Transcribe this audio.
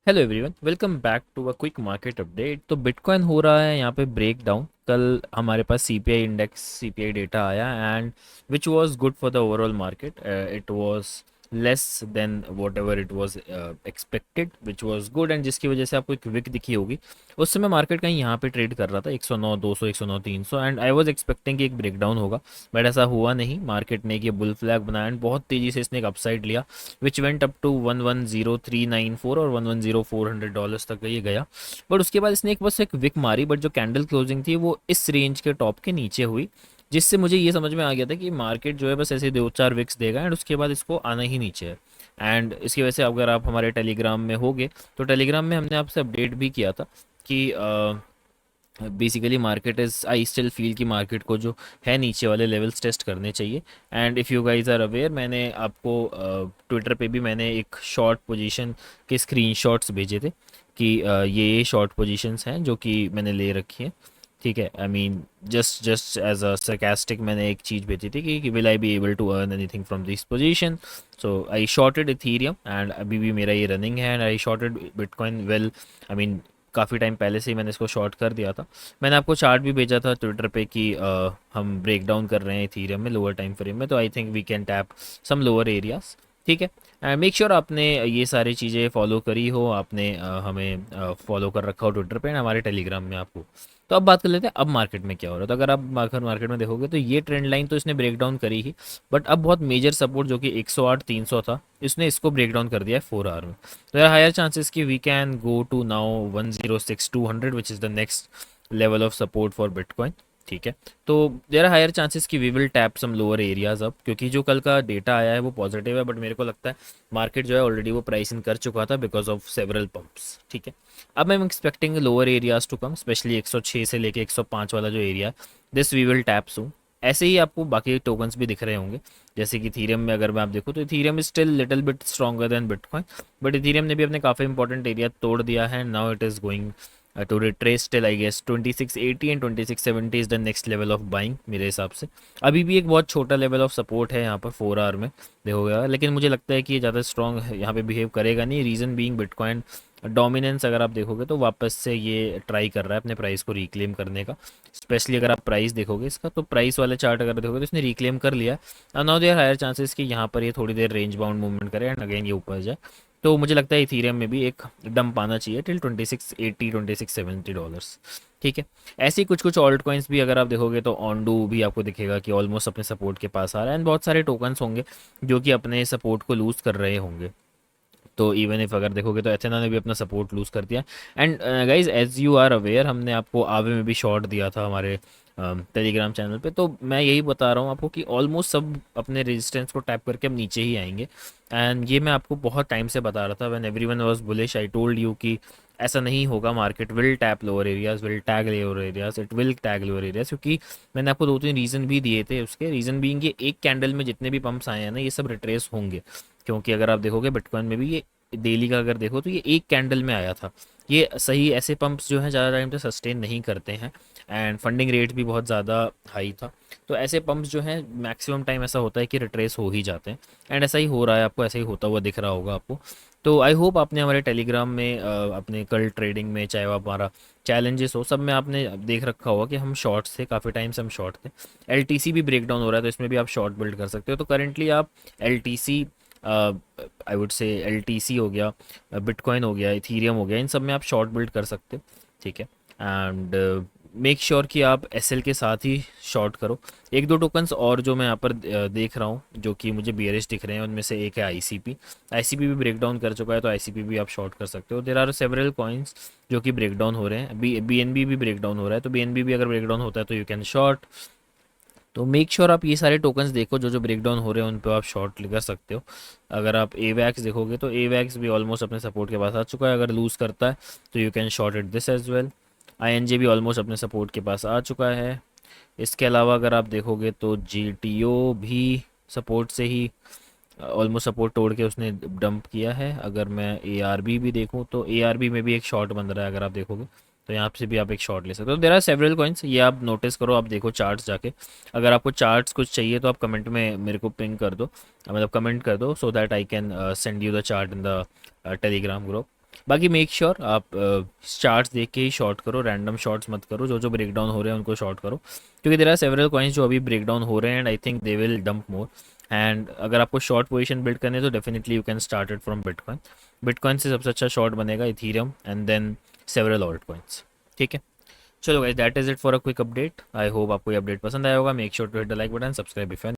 Hello everyone, welcome back to a quick market update. तो bitcoin हो रहा है यहाँ पे ब्रेक डाउन। कल हमारे पास सीपीआई इंडेक्स सीपीआई डेटा आया and which was good for the overall market. It was less than what ever it was expected, which was good, and जिसकी वजह से आपको एक विक दिखी होगी। उस समय मार्केट कहीं यहाँ पे ट्रेड कर रहा था 109 200 109 300, एंड आई वाज एक्सपेक्टिंग कि एक ब्रेक डाउन होगा, बट ऐसा हुआ नहीं। मार्केट ने ये बुल फ्लैग बनाया एंड बहुत तेज़ी से इसने एक अपसाइड लिया विच वेंट अप टू 110,394 और 110,400 तक ये गया। बट उसके बाद इसने एक बस एक विक मारी, बट जो कैंडल क्लोजिंग थी वो इस रेंज के टॉप के नीचे हुई, जिससे मुझे ये समझ में आ गया था कि मार्केट जो है बस ऐसे दो चार विक्स देगा एंड उसके बाद इसको आना ही नीचे है। एंड इसकी वजह से अगर आप हमारे टेलीग्राम में होगे तो टेलीग्राम में हमने आपसे अपडेट भी किया था कि basically market is, I still feel कि मार्केट को जो है नीचे वाले लेवल्स टेस्ट करने चाहिए। And if you guys are aware, मैंने आपको ट्विटर पे भी मैंने एक शॉर्ट पोजीशन के स्क्रीनशॉट्स भेजे थे कि ये शॉर्ट पोजीशंस हैं जो कि मैंने ले रखी हैं। ठीक है, I mean just as a sarcastic मैंने एक चीज़ भेजी थी कि will I be able to earn anything from this position. So I shorted Ethereum and अभी भी मेरा ये रनिंग है, and I shorted bitcoin well, I mean काफ़ी टाइम पहले से ही मैंने इसको शॉर्ट कर दिया था। मैंने आपको चार्ट भी भेजा था ट्विटर पे कि हम ब्रेक डाउन कर रहे हैं इथीरियम में लोअर टाइम फ्रेम में, तो I think we can tap some lower areas. ठीक है, मेक श्योर आपने ये सारी चीज़ें फॉलो करी हो, आपने हमें फॉलो कर रखा हो ट्विटर पे एंड हमारे टेलीग्राम में आपको। तो अब बात कर लेते हैं अब मार्केट में क्या हो रहा है। तो अगर आप मार्केट में देखोगे तो ये ट्रेंड लाइन तो इसने ब्रेक डाउन करी ही, बट अब बहुत मेजर सपोर्ट जो कि 108 300 था, इसने इसको ब्रेक डाउन कर दिया है 4 आवर में। तो यार हायर चांसेस कि we can go to now 106 200 which is the next level of support for bitcoin. ठीक है, तो देर आर हायर चांसेस कि we will tap some lower areas अब, क्योंकि जो कल का डेटा आया है वो पॉजिटिव है, बट मेरे को लगता है मार्केट जो है ऑलरेडी वो प्राइसिंग कर चुका था बिकॉज ऑफ सेवरल पंप्स। ठीक है, अब I am expecting lower areas to come, specially 106 से लेके 105 वाला जो एरिया है, this we will tap soon. ऐसे ही आपको बाकी टोकन्स भी दिख रहे होंगे, जैसे कि इथीरियम में अगर मैं आप देखूँ तो Ethereum is still little bit stronger than bitcoin, but Ethereum ने भी अपने काफ़ी इंपॉर्टेंट एरिया तोड़ दिया है। Now it is going to retrace till I guess 2680 and 2670 is the next level of buying मेरे हिसाब से। अभी भी एक बहुत छोटा लेवल ऑफ सपोर्ट है यहाँ पर 4 आवर में देखोगे, लेकिन मुझे लगता है कि ये ज़्यादा स्ट्रॉन्ग यहाँ पे बिहेव करेगा नहीं। रीज़न बीइंग बिटकॉइन डोमिनेंस अगर आप देखोगे तो वापस से ये ट्राई कर रहा है अपने प्राइस को रिक्लेम करने का। स्पेशली अगर आप प्राइस देखोगे इसका, तो प्राइस वाले चार्ट अगर देखोगे तो इसने रिक्लेम कर लिया है। नाउ देयर हायर चांसेस कि यहाँ पर ये थोड़ी देर रेंज बाउंड मूवमेंट करे एंड अगेन ये ऊपर जाए। तो मुझे लगता है इथीरियम में भी एक डंप आना चाहिए टिल 2680 $2670। ठीक है, ऐसे ही कुछ कुछ ऑल्ट कॉइन्स भी अगर आप देखोगे तो ऑनडू भी आपको दिखेगा कि ऑलमोस्ट अपने सपोर्ट के पास आ रहा है, एंड बहुत सारे टोकन्स होंगे जो कि अपने सपोर्ट को लूज़ कर रहे होंगे। तो इवन इफ अगर देखोगे तो एथेना ने भी अपना सपोर्ट लूज़ कर दिया। And guys as you are aware, हमने आपको आवे में भी शॉर्ट दिया था हमारे टेलीग्राम चैनल पे, तो मैं यही बता रहा हूँ आपको कि ऑलमोस्ट सब अपने रेजिस्टेंस को टैप करके हम नीचे ही आएंगे। एंड ये मैं आपको बहुत टाइम से बता रहा था, when everyone was bullish I told you कि ऐसा नहीं होगा, market will tap lower areas, will tag lower areas, it will tag lower areas, क्योंकि मैंने आपको दो तीन रीज़न भी दिए थे। उसके रीज़न बीइंग ये एक कैंडल में जितने भी पंप्स आए हैं ना, ये सब रिट्रेस होंगे, क्योंकि अगर आप देखोगे बिटकॉइन में भी ये डेली का अगर देखो तो ये एक कैंडल में आया था। ये सही ऐसे पंप्स जो हैं ज़्यादा टाइम तक सस्टेन नहीं करते हैं, एंड फंडिंग रेट भी बहुत ज़्यादा हाई था। तो ऐसे पंप्स जो हैं मैक्सिमम टाइम ऐसा होता है कि रिट्रेस हो ही जाते हैं, एंड ऐसा ही हो रहा है, आपको ऐसा ही होता हुआ दिख रहा होगा आपको। तो आई होप आपने हमारे टेलीग्राम में अपने कल ट्रेडिंग में, चाहे वो हमारा चैलेंजेस हो, सब में आपने देख रखा होगा कि हम शॉर्ट्स थे, काफ़ी टाइम से हम शॉर्ट थे। एल भी ब्रेक डाउन हो रहा है तो इसमें भी आप शॉर्ट बिल्ड कर सकते हो। तो करेंटली आप L I would say L हो गया, बिटकॉइन हो गया, इथीरियम हो गया, इन सब में आप शॉर्ट बिल्ड कर सकते हो। ठीक है, एंड मेक श्योर कि आप एसएल के साथ ही शॉर्ट करो। एक दो टोकन्स और जो मैं यहाँ पर देख रहा हूँ जो कि मुझे बियरिश दिख रहे हैं, उनमें से एक है आईसीपी। आईसीपी भी ब्रेक डाउन कर चुका है, तो आईसीपी भी आप शॉर्ट कर सकते हो। देर आर सेवरल कॉइन्स जो कि ब्रेक डाउन हो रहे हैं। बीएनबी भी ब्रेक डाउन हो रहा है, तो बीएनबी भी अगर ब्रेक डाउन होता है तो यू कैन शॉर्ट। तो मेक श्योर आप ये सारे टोकन्स देखो जो जो ब्रेक डाउन हो रहे हैं, उन पर आप शॉर्ट कर सकते हो। अगर आप एवैक्स देखोगे तो एवैक्स भी ऑलमोस्ट अपने सपोर्ट के पास आ चुका है, अगर लूज़ करता है तो you can short it this as well. ING भी ऑलमोस्ट अपने सपोर्ट के पास आ चुका है। इसके अलावा अगर आप देखोगे तो जीटीओ भी सपोर्ट से ही ऑलमोस्ट सपोर्ट तोड़ के उसने डंप किया है। अगर मैं एआरबी भी देखूं तो एआरबी में भी एक शॉर्ट बन रहा है, अगर आप देखोगे तो यहाँ से भी आप एक शॉर्ट ले सकते हो। देर आर सेवरल कॉइन्स, ये आप नोटिस करो, आप देखो चार्ट्स जाके। अगर आपको चार्ट्स कुछ चाहिए तो आप कमेंट में मेरे को पिंग कर दो, मतलब कमेंट कर दो, so that I can send you the chart in the Telegram group. बाकी मेक श्योर आप चार्ट्स देख के ही शॉर्ट करो, रैंडम शॉर्ट्स मत करो, जो जो ब्रेक डाउन हो रहे हैं उनको शॉर्ट करो, क्योंकि देर आर सेवरल कॉइन्स जो अभी ब्रेक डाउन हो रहे हैं and I think they will dump more. And अगर आपको शॉर्ट पोजीशन बिल्ड करनी है तो definitely you can start it from bitcoin. Bitcoin से सबसे अच्छा शॉर्ट बनेगा ethereum and then several alt coins. ठीक है, चलो guys, that is it for a quick update. I hope आपको ये अपडेट पसंद आया होगा। Make sure to hit the like button, subscribe if